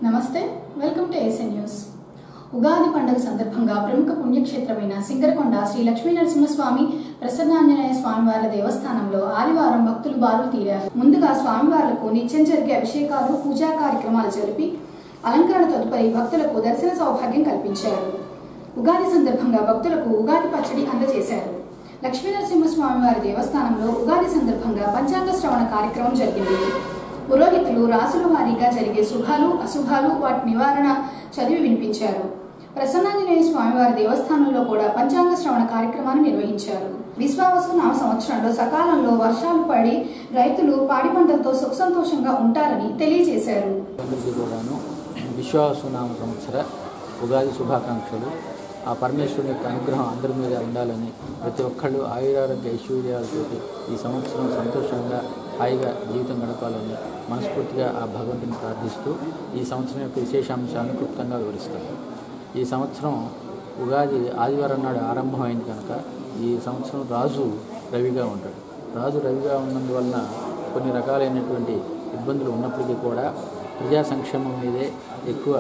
నమస్తే, welcome to ASN news. Ugadi పండుగ సందర్భంగా ప్రముఖ పుణ్యక్షేత్రమైన సింగరకొండ శ్రీ లక్ష్మీనరసింహస్వామి ప్రసన్నాంజనేయ స్వామివార్ల దేవస్థానంలో ఆదివారం భక్తులు బారులు తీరారు. ముందుగా స్వామివార్లకు నిత్యం జరిగే అభిషేకాలు, పూజా కార్యక్రమాలు జరిపి అలంకరణ తదుపరి భక్తులకు దర్శన సౌభాగ్యం కల్పించారు. ఉగాది సందర్భంగా భక్తులకు ఉగాది పచ్చడి అందజేశారు. లక్ష్మీనరసింహస్వామివారి దేవస్థానంలో ఉగాది సందర్భంగా పంచాంగ శ్రవణ కార్యక్రమం జరిగింది. పురోహితులు రాసుల వారీగా జరిగే శుభాలు, అశుభాలు, వాటి నివారణ చదివి వినిపించారు. ప్రసన్నాంజనేయ స్వామివారి దేవస్థానంలో కూడా పంచాంగ శ్రవణ కార్యక్రమాన్ని నిర్వహించారు. విశ్వావసు నామ సంవత్సరంలో సకాలంలో వర్షాలు పడి రైతులు పాడి పంటలతో సుఖ సంతోషంగా ఉంటారని తెలియజేశారు. విశ్వావసు నామ సంవత్సర ఉగాది శుభాకాంక్షలు. ఆ పరమేశ్వరుని యొక్క అనుగ్రహం అందరి మీద ఉండాలని, ప్రతి ఒక్కళ్ళు ఆయురారోగ్య ఐశ్వర్యాలతో ఈ సంవత్సరం సంతోషంగా హాయిగా జీవితం గడపాలని మనస్ఫూర్తిగా ఆ భగవంతుని ప్రార్థిస్తూ ఈ సంవత్సరం యొక్క విశేషాంశాలను క్లుప్తంగా వివరిస్తాను. ఈ సంవత్సరం ఉగాది ఆదివారం నాడు ఆరంభమైంది కనుక ఈ సంవత్సరం రాజు రవిగా ఉంటాడు. రాజు రవిగా ఉన్నందువలన కొన్ని రకాలైనటువంటి ఇబ్బందులు ఉన్నప్పటికీ కూడా ప్రజా సంక్షేమం మీదే ఎక్కువ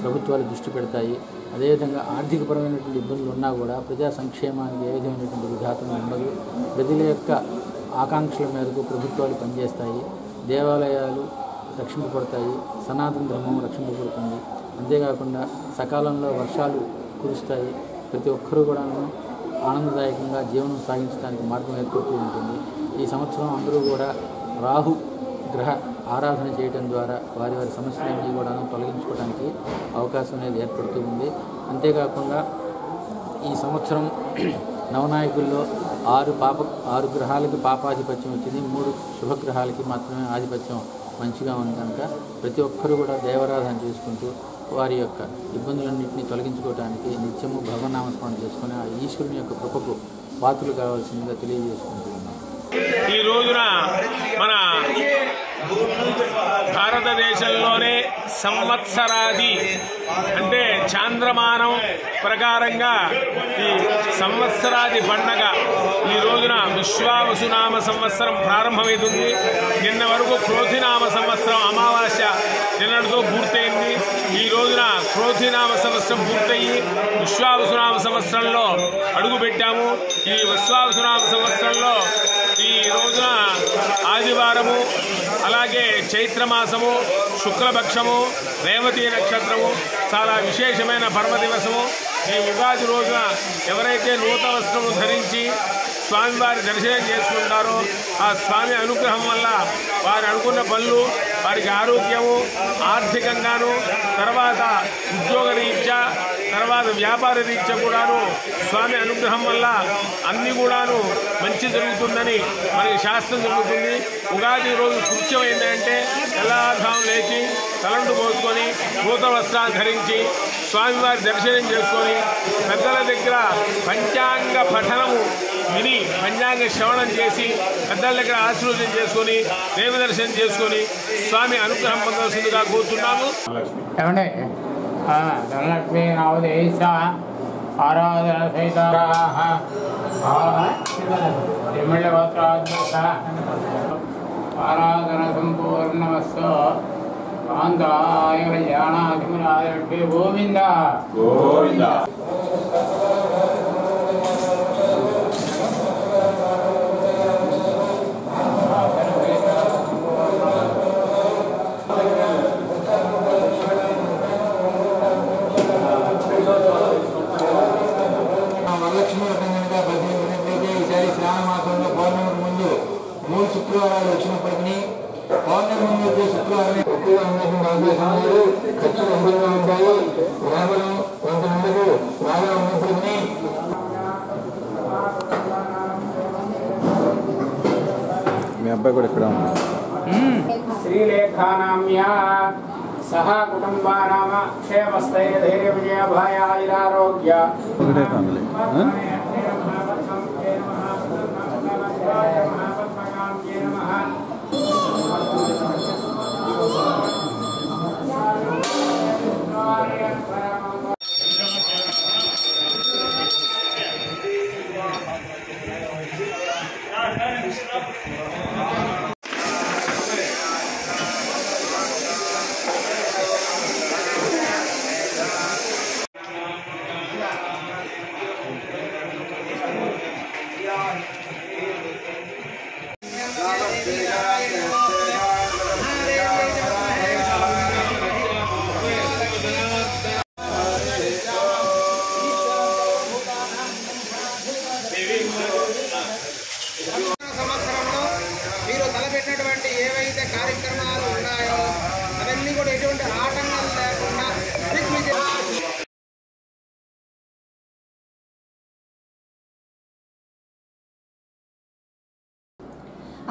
ప్రభుత్వాలు దృష్టి పెడతాయి. అదేవిధంగా ఆర్థికపరమైనటువంటి ఇబ్బందులు ఉన్నా కూడా ప్రజా సంక్షేమానికి ఏ విధమైనటువంటి విఘాతం ఉండదు. ప్రజల యొక్క ఆకాంక్షల మేరకు ప్రభుత్వాలు పనిచేస్తాయి. దేవాలయాలు రక్షింపబడతాయి. సనాతన ధర్మం రక్షింపబడుతుంది. అంతేకాకుండా సకాలంలో వర్షాలు కురుస్తాయి. ప్రతి ఒక్కరూ కూడా ఆనందదాయకంగా జీవనం సాగించడానికి మార్గం ఏర్పడుతూ ఉంటుంది. ఈ సంవత్సరం అందరూ కూడా రాహు గ్రహ ఆరాధన చేయడం ద్వారా వారి వారి సమస్యలన్నీ కూడా తొలగించుకోవడానికి అవకాశం అనేది ఏర్పడుతూ ఉంది. అంతేకాకుండా ఈ సంవత్సరం నవనాయకుల్లో 6 గ్రహాలకి పాపాధిపత్యం వచ్చింది. 3 శుభగ్రహాలకి మాత్రమే ఆధిపత్యం మంచిగా ఉంది కనుక ప్రతి ఒక్కరూ కూడా దేవారాధన చేసుకుంటూ వారి యొక్క ఇబ్బందులన్నింటినీ తొలగించుకోవడానికి నిత్యము భగవన్నామస్మరణ చేసుకుని ఆ ఈశ్వరుని యొక్క కృపకు పాత్రలు కావాల్సిందిగా తెలియజేసుకుంటూ ఉన్నాం. ఈ రోజున మన భారతదేశంలోనే సంవత్సరాది అంటే చాంద్రమానం ప్రకారంగా ఈ సంవత్సరాది పండగ ఈ రోజున విశ్వావసునామ సంవత్సరం ప్రారంభమవుతుంది. నిన్న వరకు క్రోధినామ సంవత్సరం అమావాస్య నిన్నటితో పూర్తయింది. ఈ రోజున క్రోధినామ సంవత్సరం పూర్తయి విశ్వావసునామ సంవత్సరంలో అడుగుపెట్టాము. ఈ విశ్వావసునామ సంవత్సరంలో ఈ రోజున ఆదివారము, అలాగే చైత్రమాసము, శుక్లపక్షము, రేవతి నక్షత్రము చాలా విశేషమైన పర్వదివసము. ఈ ఉగాది రోజున ఎవరైతే నూతన వస్త్రము ధరించి స్వామివారి దర్శనం చేసుకుంటారో ఆ స్వామి అనుగ్రహం వల్ల వారు అనుకున్న పనులు, వారికి ఆరోగ్యము, ఆర్థికంగాను, తర్వాత ఉద్యోగ రీత్యా, తర్వాత వ్యాపార రీత్యా కూడాను స్వామి అనుగ్రహం వల్ల అన్నీ కూడాను మంచి జరుగుతుందని మనకి శాస్త్రం జరుగుతుంది. ఉగాది రోజు కృత్యం ఏంటంటే తెల్లవారుజాము లేచి తలంటు పోసుకొని నూతన వస్త్రాలు ధరించి స్వామివారి దర్శనం చేసుకొని పెద్దల దగ్గర పంచాంగ పఠనము విని పంచాంగ శ్రవణం చేసి పెద్దల దగ్గర ఆశీర్వదం చేసుకొని దేవ దర్శనం చేసుకొని స్వామి అనుగ్రహం పొందవలసిందిగా కోరుతున్నాము. ధనలక్ష్మీ నవదేశ ఆరాధన సహిత ఆరాధన సంపూర్ణమస్సు కాంతాయ కళ్యాణాధిమురాయ గోవింద గోవింద. ఈసారి శ్రావణ మాసంలో పౌర్ణమి ముందు 3 శుక్రవారాలు వచ్చినప్పటికీ పౌర్ణమి ముందు శుక్రవారం ఎక్కువగా ఉండేటువంటి అవకాశాలు ఖర్చులు ఎక్కువగా ఉంటాయి. కేవలం కొంతమందికి బాగా ఉన్నప్పటికీ మీ అబ్బాయి కూడా ఇక్కడ ఉన్నాడు. శ్రీలేఖానామ్య సహా కుటుంబానామ క్షేమస్థైర్య ధైర్య విజయాభాయ ఆయురారోగ్య ఒకటే ఫ్యామిలీ.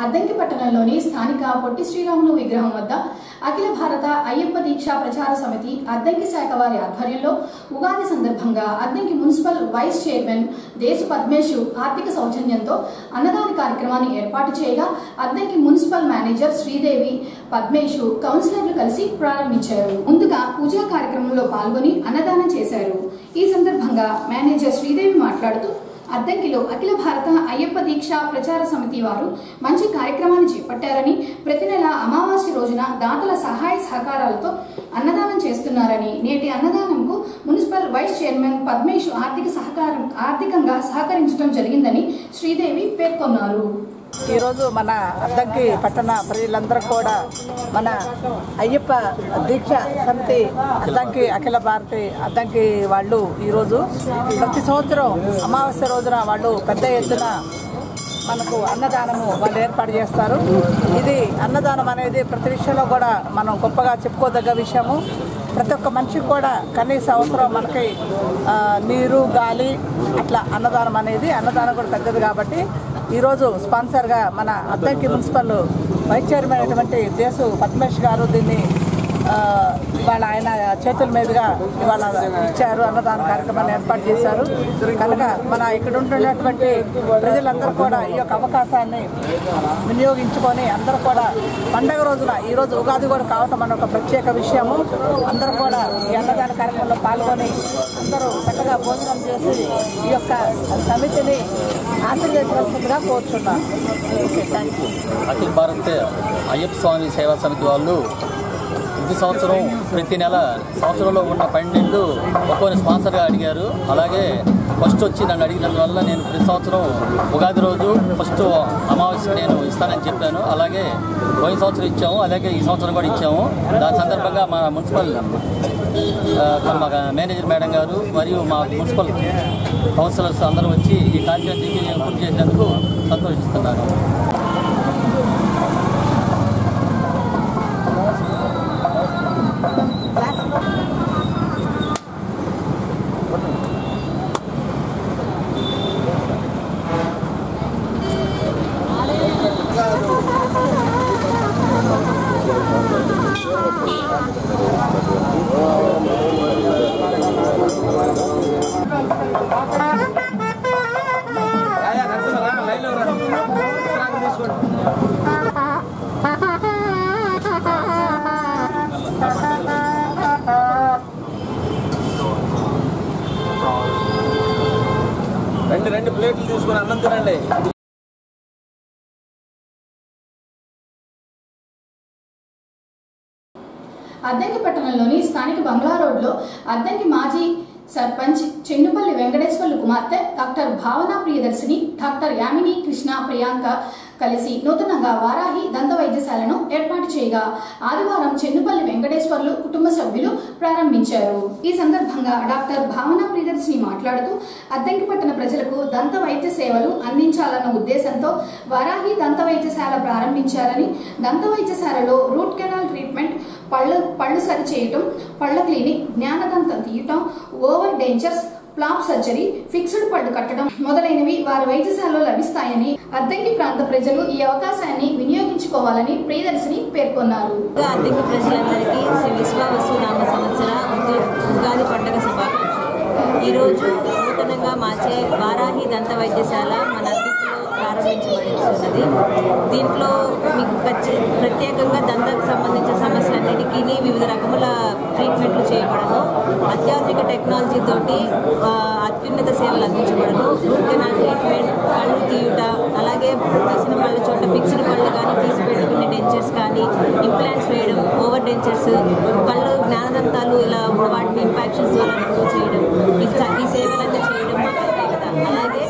అద్దంకి పట్టణంలోని స్థానిక పొట్టి శ్రీరాములు విగ్రహం వద్ద అఖిల భారత అయ్యప్ప దీక్షా ప్రచార సమితి అద్దంకి శాఖ వారి ఆధ్వర్యంలో ఉగాది సందర్భంగా అద్దంకి మున్సిపల్ వైస్ చైర్మన్ దేశ పద్మేషు ఆర్థిక సౌజన్యంతో అన్నదాన కార్యక్రమాన్ని ఏర్పాటు చేయగా అద్దంకి మున్సిపల్ మేనేజర్ శ్రీదేవి పద్మేషు కౌన్సిలర్లు కలిసి ప్రారంభించారు. ముందుగా పూజా కార్యక్రమంలో పాల్గొని అన్నదానం చేశారు. ఈ సందర్భంగా మేనేజర్ శ్రీదేవి మాట్లాడుతూ అద్దంకిలో అఖిల భారత అయ్యప్ప దీక్షా ప్రచార సమితి వారు మంచి కార్యక్రమాన్ని చేపట్టారని, ప్రతి నెల అమావాస్య రోజున దాతల సహాయ సహకారాలతో అన్నదానం చేస్తున్నారని, నేటి అన్నదానంకు మున్సిపల్ వైస్ చైర్మన్ పద్మేష్ ఆర్థికంగా సహకరించడం జరిగిందని శ్రీదేవి పేర్కొన్నారు. ఈరోజు మన అద్దంకి పట్టణ ప్రజలందరూ కూడా మన అయ్యప్ప దీక్ష సమితి అద్దంకి అఖిల భారతి అద్దంకి వాళ్ళు ఈరోజు ప్రతి సంవత్సరం అమావాస్య రోజున వాళ్ళు పెద్ద ఎత్తున మనకు అన్నదానము వాళ్ళు ఏర్పాటు చేస్తారు. ఇది అన్నదానం అనేది ప్రతి విషయంలో కూడా మనం గొప్పగా చెప్పుకోదగ్గ విషయము. ప్రతి ఒక్క మనిషికి కూడా కనీస అవసరం మనకి నీరు, గాలి, అట్లా అన్నదానం అనేది అన్నదానం కూడా పెద్దది. కాబట్టి ఈరోజు స్పాన్సర్గా మన అద్దంకి మున్సిపల్ వైస్ చైర్మన్ అయినటువంటి దేశు పద్మేష్ గారు దీన్ని ఇవాళ ఆయన చేతుల మీదుగా ఇవాళ ఇచ్చారు, అన్నదాన కార్యక్రమాన్ని ఏర్పాటు చేశారు. కనుక మన ఇక్కడ ఉంటున్నటువంటి ప్రజలందరూ కూడా ఈ యొక్క అవకాశాన్ని వినియోగించుకొని అందరూ కూడా పండగ రోజున ఈరోజు ఉగాది కూడా కావటం మన ఒక ప్రత్యేక విషయము. అందరూ కూడా ఈ అన్నదాన కార్యక్రమంలో పాల్గొని అందరూ చక్కగా భోజనం చేసి ఈ యొక్క సమితిని ఆశీర్వదించవలసిందిగా కోరుచున్నాను. Okay, thank you. అఖిల భారత అయ్యప్ప స్వామి సేవా సమితి వాళ్ళు ప్రతి సంవత్సరం ప్రతి నెల సంవత్సరంలో ఉన్న 12 ఒక్కొక్క స్పాన్సర్గా అడిగారు. అలాగే ఫస్ట్ వచ్చి నన్ను అడిగినందువల్ల నేను ప్రతి సంవత్సరం ఉగాది రోజు ఫస్ట్ అమావాస్య నేను ఇస్తానని చెప్పాను. అలాగే పోయిన సంవత్సరం ఇచ్చాము, అలాగే ఈ సంవత్సరం కూడా ఇచ్చాము. దాని సందర్భంగా మా మున్సిపల్ మా మేనేజర్ మేడం గారు మరియు మా మున్సిపల్ కౌన్సిలర్స్ అందరూ వచ్చి ఈ కార్యక్రమాన్ని పూర్తి చేసినందుకు సంతోషిస్తున్నారు. రెండు ప్లేట్లు తీసుకుని అన్నం తినండి. అద్దంకి పట్టణంలోని స్థానిక బంగ్లా రోడ్లో అద్దంకి మాజీ సర్పంచ్ చెన్నుపల్లి వెంకటేశ్వర్లు కుమార్తె డాక్టర్ భావన ప్రియదర్శిని, డాక్టర్ యామిని కృష్ణ ప్రియాంక కలిసి నూతనంగా వారాహి దంత వైద్యశాలను ఏర్పాటు చేయగా ఆదివారం చెన్నుపల్లి వెంకటేశ్వర్లు కుటుంబ సభ్యులు ప్రారంభించారు. ఈ సందర్భంగా డాక్టర్ భావన ప్రియదర్శిని మాట్లాడుతూ అద్దంకి పట్టణ ప్రజలకు దంత వైద్య సేవలు అందించాలన్న ఉద్దేశంతో వారాహి దంత వైద్యశాల ప్రారంభించారని, దంత వైద్యశాలలో రూట్ కెనాల్ ట్రీట్మెంట్, పళ్ళు సరి చేయటం, పళ్ళ క్లినిక్, జ్ఞానదంతం తీయటం, over dentures, flop surgery, fixed పళ్ళు కట్టడం మొదలైనవి వారి వైద్యశాలలో లభిస్తాయని అద్దంకి ప్రాంత ప్రజలు ఈ అవకాశాన్ని వినియోగించుకోవాలని ప్రియదర్శిని పేర్కొన్నారు. అద్దంకి ప్రజలందరికీ శ్రీ విశ్వావసునామ సంవత్సర ఉగాది పండుగ శుభాకాంక్షలు. ఈరోజు నూతనంగా మార్చే వారాహి దంత వైద్యశాల మన అద్దంకిలో ప్రారంభించబడుతున్నది. దీంట్లో మీకు ప్రత్యేకంగా దంతకు సంబంధించిన సమస్యలన్నిటికీ వివిధ రకముల ట్రీట్మెంట్లు చేయబడను. అత్యాధునిక టెక్నాలజీ తోటి అత్యున్నత సేవలు అందించబడను. రూట్ కెనాల్ ట్రీట్మెంట్, పళ్ళు తీయుట, అలాగే తీసిన పళ్ళ చోట ఫిక్స్డ్ పళ్ళు కానీ, తీసి పెట్టుకునే డెంచర్స్ కానీ, ఇంప్లాంట్స్ వేయడం, ఓవర్ డెంచర్స్, పళ్ళు జ్ఞానదంతాలు ఇలా ఉన్న వాటిని ఇంపాక్షన్స్ వల్ల రిమూవ్ చేయడం, ఈ సేవలన్నీ చేయడం మా ప్రత్యేకత. అలాగే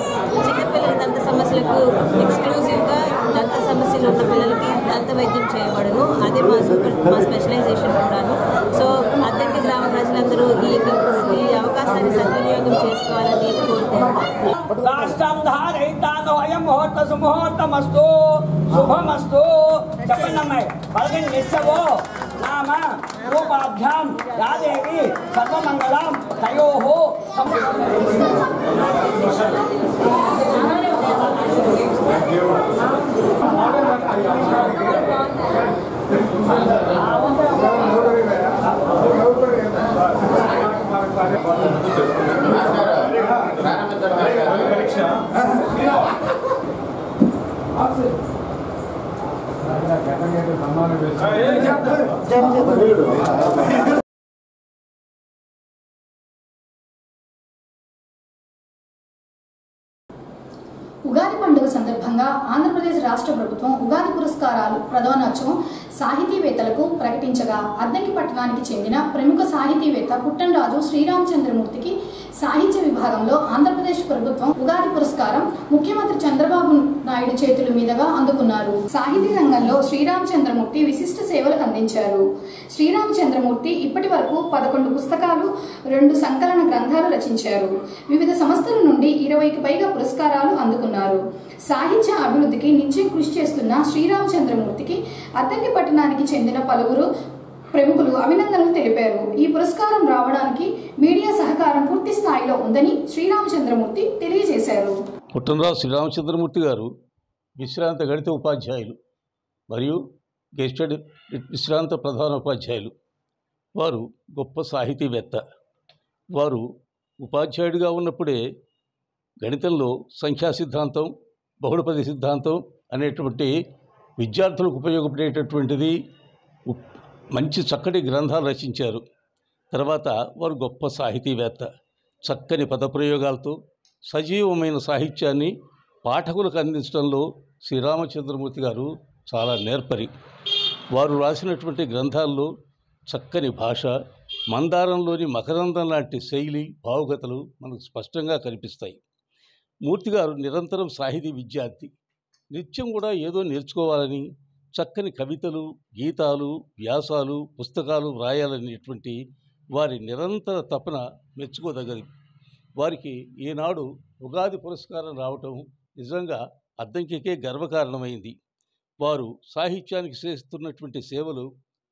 చిన్నపిల్లల దంత సమస్యలకు ఎక్స్క్లూజివ్గా దంత సమస్యలు ఉన్న పిల్లలకి దంత వైద్యం చేయబడను. అదే మా స్పెషలైజేషన్ కూడాను. సో అద్దంకి గ్రామ ప్రజలందరూ ఈ అవకాశాన్ని సద్వినియోగం చేసుకోవాలని కోరుకుంటున్నాను. శుభమస్తు చెప్పండి అమ్మాయి. పలకండి నిశ్చవో నామ రూపాభ్యాం యాదేవి సర్వమంగళం తయోహో ఉగాది పండుగ సందర్భంగా ఆంధ్రప్రదేశ్ రాష్ట్ర ప్రభుత్వం ఉగాది పురస్కారాలు ప్రధానోత్సవం సాహితీవేత్తలకు ప్రకటించగా అద్దంకి పట్టణానికి చెందిన ప్రముఖ సాహితీవేత్త పుట్టంరాజు శ్రీరామచంద్రమూర్తికి సాహిత్య విభాగంలో ఆంధ్రప్రదేశ్ ప్రభుత్వం ఉగాది పురస్కారం ముఖ్యమంత్రి చంద్రబాబు నాయుడు చేతుల మీదుగా అందుకున్నారు. సాహితీ రంగంలో శ్రీరామచంద్రమూర్తి విశిష్ట సేవలు అందించారు. శ్రీరామచంద్రమూర్తి ఇప్పటి వరకు 11 పుస్తకాలు, 2 సంకలన గ్రంథాలు రచించారు. వివిధ సంస్థల నుండి 20కి పైగా పురస్కారాలు అందుకున్నారు. సాహిత్య అభివృద్ధికి నిత్యం కృషి చేస్తున్న శ్రీరామచంద్రమూర్తికి అద్దంకి పట్టణానికి చెందిన పలువురు ప్రముఖులు అభినందనలు తెలిపారు. ఈ పురస్కారం రావడానికి మీడియా సహకారం పూర్తి స్థాయిలో ఉందని శ్రీరామచంద్రమూర్తి తెలియజేశారు. పుట్టంరాజు శ్రీరామచంద్రమూర్తి గారు విశ్రాంత గణిత ఉపాధ్యాయులు మరియు గెస్టెడ్ విశ్రాంత ప్రధాన ఉపాధ్యాయులు. వారు గొప్ప సాహితీవేత్త. వారు ఉపాధ్యాయుడిగా ఉన్నప్పుడే గణితంలో సంఖ్యా సిద్ధాంతం, బహుళపది సిద్ధాంతం అనేటువంటి విద్యార్థులకు ఉపయోగపడేటటువంటిది మంచి చక్కటి గ్రంథాలు రచించారు. తర్వాత వారు గొప్ప సాహితీవేత్త. చక్కని పదప్రయోగాలతో సజీవమైన సాహిత్యాన్ని పాఠకులకు అందించడంలో శ్రీరామచంద్రమూర్తి గారు చాలా నేర్పరి. వారు రాసినటువంటి గ్రంథాల్లో చక్కని భాష, మందారంలోని మకరందం లాంటి శైలి, భావుకతలు మనకు స్పష్టంగా కనిపిస్తాయి. మూర్తి గారు నిరంతరం సాహితీ విద్యార్థి. నిత్యం కూడా ఏదో నేర్చుకోవాలని, చక్కని కవితలు, గీతాలు, వ్యాసాలు, పుస్తకాలు వ్రాయాలనేటువంటి వారి నిరంతర తపన మెచ్చుకోదగ్గది. వారికి ఈనాడు ఉగాది పురస్కారం రావటం నిజంగా అద్దంకికే గర్వకారణమైంది. వారు సాహిత్యానికి చేస్తున్నటువంటి సేవలు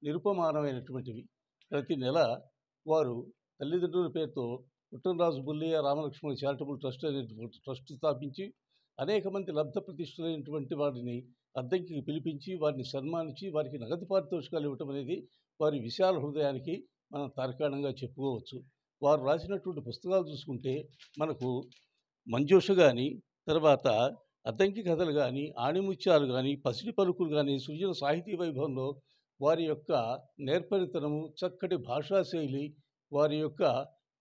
నిరుపమానమైనటువంటివి. ప్రతి నెల వారు తల్లిదండ్రుల పేరుతో పుట్టంరాజు బుల్లయ్య రామలక్ష్మణ చారిటబుల్ ట్రస్ట్ అనే ట్రస్ట్ స్థాపించి అనేక మంది లబ్ధ ప్రతిష్ఠులైనటువంటి వారిని అద్దంకికి పిలిపించి వారిని సన్మానించి వారికి నగదు పారితోషికాలు ఇవ్వటం అనేది వారి విశాల హృదయానికి మనం తార్కాణంగా చెప్పుకోవచ్చు. వారు రాసినటువంటి పుస్తకాలు చూసుకుంటే మనకు మంజూష కానీ, తర్వాత అద్దంకి కథలు కానీ, ఆణిముత్యాలు కానీ, పసిడి పలుకులు కానీ, సృజన సాహితీ వైభవంలో వారి యొక్క నేర్పరితనము, చక్కటి భాషాశైలి, వారి యొక్క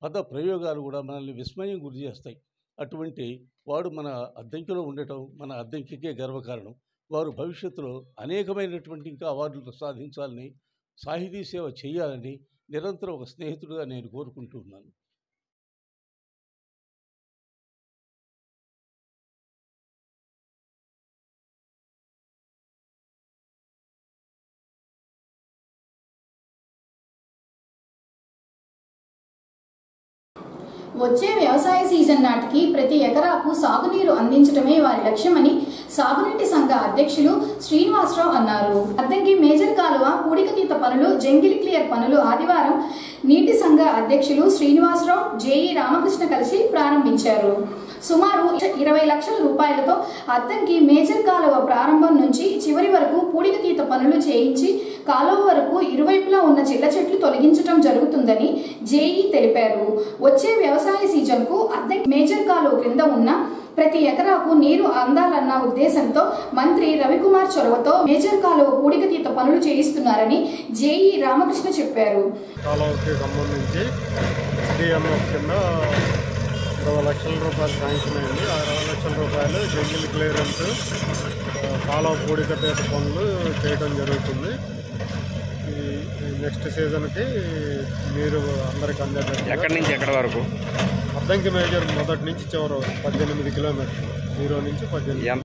పద ప్రయోగాలు కూడా మనల్ని విస్మయం గురి చేస్తాయి. అటువంటి వాడు మన అద్దంకిలో ఉండటం మన అద్దంకికే గర్వకారణం. వారు భవిష్యత్తులో అనేకమైనటువంటి ఇంకా అవార్డులు సాధించాలని, సాహితీ సేవ చేయాలని నిరంతరం ఒక స్నేహితుడిగా నేను కోరుకుంటున్నాను. వచ్చే వ్యవసాయ సీజన్ నాటికి ప్రతి ఎకరాకు సాగునీరు అందించడమే వారి లక్ష్యమని సాగునీటి సంఘ అధ్యక్షులు శ్రీనివాసరావు అన్నారు. అద్దంకి మేజర్ కాలువ పూడికతీత పనులు, జంగిల్ క్లియర్ పనులు ఆదివారం నీటి సంఘ అధ్యక్షులు శ్రీనివాసరావు, జేఈ రామకృష్ణ కలిసి ప్రారంభించారు. సుమారు 20 లక్షల రూపాయలతో అద్దంకి మేజర్ కాలువ ప్రారంభం నుంచి చివరి వరకు పూడికతీత పనులు చేయించి కాలువ వరకు ఇరువైపులా ఉన్న చిల్ల చెట్లు తొలగించడం జరుగుతుందని జేఈ తెలిపారు. వచ్చే వ్యవసాయ సీజన్కు అద్దంకి మేజర్ కాలువ క్రింద ఉన్న ప్రతి ఎకరాకు నీరు అందాలన్న ఉద్దేశంతో మంత్రి రవికుమార్ చొరవతో మేజర్ కాలువ పూడికతీత పనులు చేయిస్తున్నారని జేఈ రామకృష్ణ చెప్పారు. కాలువకి సంబంధించి డిఎంఎఫ్ కింద 20 లక్షల రూపాయలు శాంక్షన్ అయింది. ఆ 20 లక్షల రూపాయలు జంగిల్ క్లియరెన్స్, కాలువ పూడికతీత పనులు చేయడం జరుగుతుంది. ఈ నెక్స్ట్ సీజన్కి నీరు అందరికి అందేటట్టు. ఎక్కడి నుంచి ఎక్కడి వరకు? అద్దంకి మేజర్ మొదటి నుంచి చివరి 18 కిలోమీటర్లు, 0 నుంచి 18.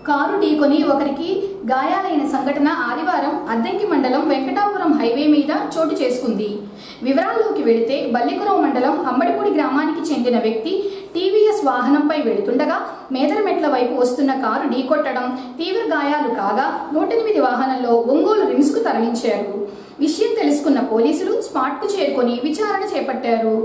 కారు ఢీకొని ఒకరికి గాయాలైన సంఘటన ఆదివారం అద్దంకి మండలం వెంకటాపురం హైవే మీద చోటు చేసుకుంది. వివరాల్లోకి వెళితే బల్లికురవ మండలం అంబడిపూడి గ్రామానికి చెందిన వ్యక్తి టీవీఎస్ వాహనంపై వెళుతుండగా మేదరమెట్ల వైపు వస్తున్న కారు ఢీకొట్టడం, తీవ్ర గాయాలు కాగా 108 వాహనంలో ఒంగోలు రిమ్స్కు తరలించారు. విషయం తెలుసుకున్న పోలీసులు స్పాట్కు చేరుకొని విచారణ చేపట్టారు.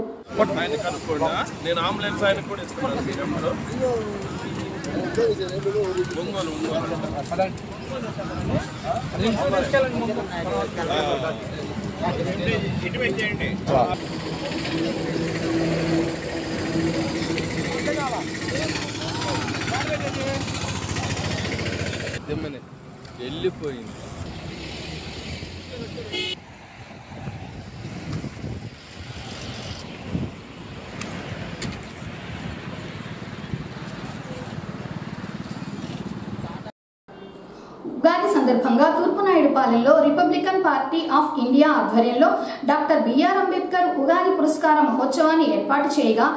వెళ్ళిపోయింది. ఉగాది సందర్భంగా తూర్పునాయుడుపాలెంలో రిపబ్లికన్ పార్టీ ఆఫ్ ఇండియా ఆధ్వర్యంలో డాక్టర్ బిఆర్ అంబేద్కర్ ఉగాది పురస్కార మహోత్సవాన్ని ఏర్పాటు చేయగా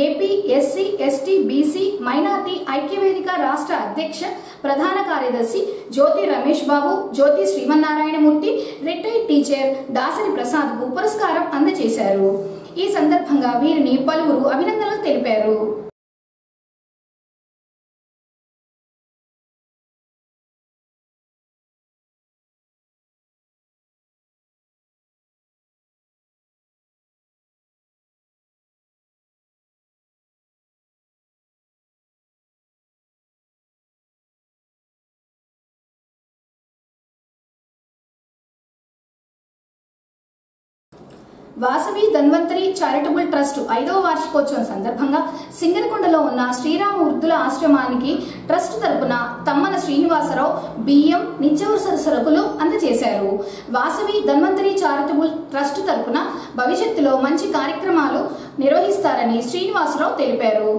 AP SC ST BC minority ఐక్యవేదిక రాష్ట్ర అధ్యక్ష ప్రధాన కార్యదర్శి జ్యోతి రమేష్ బాబు, జ్యోతి శ్రీమన్నారాయణమూర్తి, రిటైర్డ్ టీచర్ దాసరి ప్రసాద్కు పురస్కారం అందజేశారు. ఈ సందర్భంగా వీరిని పలువురు అభినందనలు తెలిపారు. వాసవి ధన్వంతరి చారిటబుల్ ట్రస్ట్ 5వ వార్షికోత్సవం సందర్భంగా సింగరకొండలో ఉన్న శ్రీరామ వృద్ధుల ఆశ్రమానికి ట్రస్ట్ తరపున తమ్మన శ్రీనివాసరావు బియ్యం, నిత్యావసర సరుకులు అందజేశారు. వాసవి ధన్వంతరి చారిటబుల్ ట్రస్ట్ తరపున భవిష్యత్తులో మంచి కార్యక్రమాలు నిర్వహిస్తారని శ్రీనివాసరావు తెలిపారు.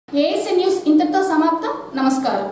ఏఎస్ఎన్ న్యూస్ ఇంతటితో సమాప్తం. నమస్కారం.